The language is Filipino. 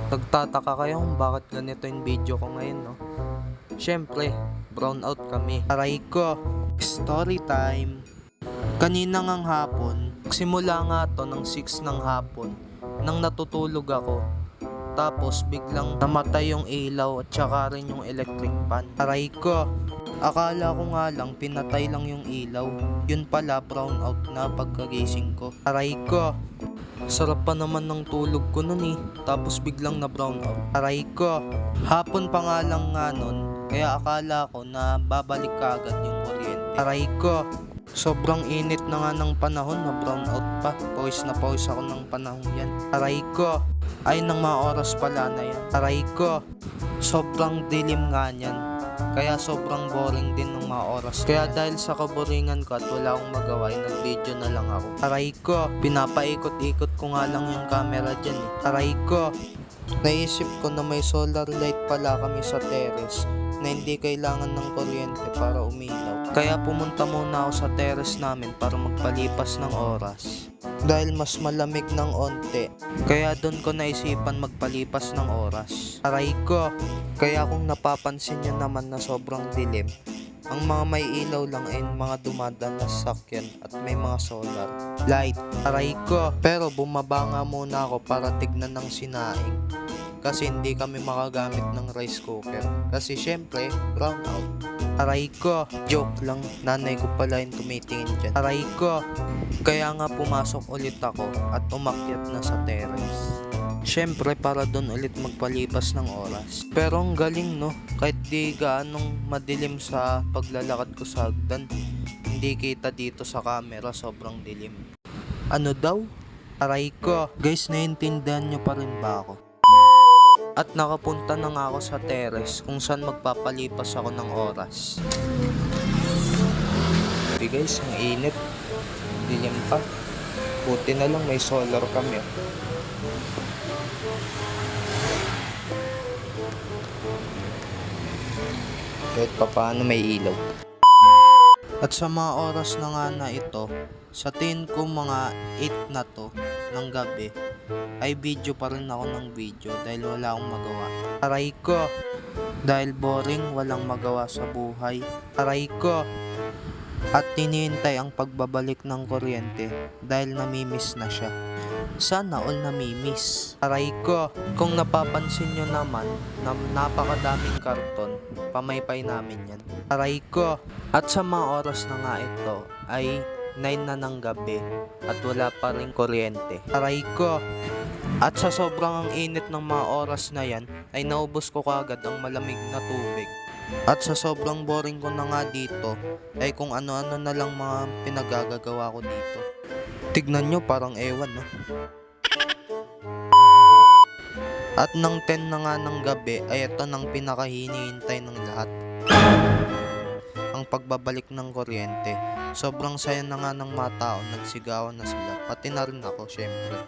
Nagtataka kayo kung bakit ganito yung video ko ngayon, no? Siyempre, brown out kami. Aray ko, story time. Kanina ngang hapon, simula nga to ng 6 ng hapon, nang natutulog ako. Tapos biglang namatay yung ilaw at saka rin yung electric fan. Aray ko, akala ko nga lang pinatay lang yung ilaw. Yun pala brown out na pagkagising ko. Aray ko, sarap pa naman ng tulog ko nun eh. Tapos biglang na brown out. Aray ko, hapon pa nga lang nga nun. Kaya akala ko na babalik kagad yung kuryente. Aray ko, sobrang init na nga ng panahon na brown out pa. Pawis na pawis ako ng panahon yan. Aray ko, ay nang mga oras pala na yan. Aray ko, sobrang dilim nga niyan. Kaya sobrang boring din ng mga oras. Kaya dahil sa kaboringan ko at wala akong magawa, nag-video na lang ako. Aray ko, pinapaikot-ikot ko nga lang yung camera dyan eh. Aray ko, naisip ko na may solar light pala kami sa terrace na hindi kailangan ng kuryente para umilaw. Kaya pumunta muna ako sa terrace namin para magpalipas ng oras. Dahil mas malamig ng onte, kaya doon ko naisipan magpalipas ng oras. Aray ko, kaya kung napapansin nyo naman na sobrang dilim, ang mga may ilaw lang ay mga dumadaan na sasakyan at may mga solar light. Aray ko, pero bumaba nga muna ako para tignan ng sinaing. Kasi hindi kami makagamit ng rice cooker. Kasi syempre, brown out. Aray ko, joke lang, nanay ko pala yung tumitingin dyan. Aray ko, kaya nga pumasok ulit ako at umakyat na sa terrace. Syempre para doon ulit magpalipas ng oras. Pero ang galing no, kahit di gaanong madilim sa paglalakad ko sa hagdan, hindi kita dito sa camera, sobrang dilim. Ano daw? Aray ko, guys, naiintindihan nyo pa rin ba ako? At nakapunta na nga ako sa terrace kung saan magpapalipas ako ng oras. Okay guys, ang init. Dilim pa. Buti na lang may solar kami. Kahit pa paano may ilaw. At sa mga oras na nga na ito, sa tingin ko mga 8 na to ng gabi, ay video pa rin ako ng video dahil wala akong magawa. Aray ko, dahil boring, walang magawa sa buhay. Aray ko, at hinihintay ang pagbabalik ng kuryente dahil namimiss na siya. Sana all namimiss. Aray ko, kung napapansin nyo naman na napakadaming karton, pamaypay namin yan. Aray ko, at sa mga oras na nga ito ay 9 na ng gabi at wala pa rin kuryente. Aray ko, at sa sobrang ang init ng mga oras na yan ay naubos ko kagad ang malamig na tubig. At sa sobrang boring ko na nga dito ay kung ano-ano na lang mga pinagagagawa ko dito. Tignan nyo, parang ewan no. At nang 10 na nga ng gabi ay ito nang pinakahinihintay ng lahat, ang pagbabalik ng kuryente. Sobrang saya na nga ng mga tao, nagsigawan na sila, pati na rin ako syempre.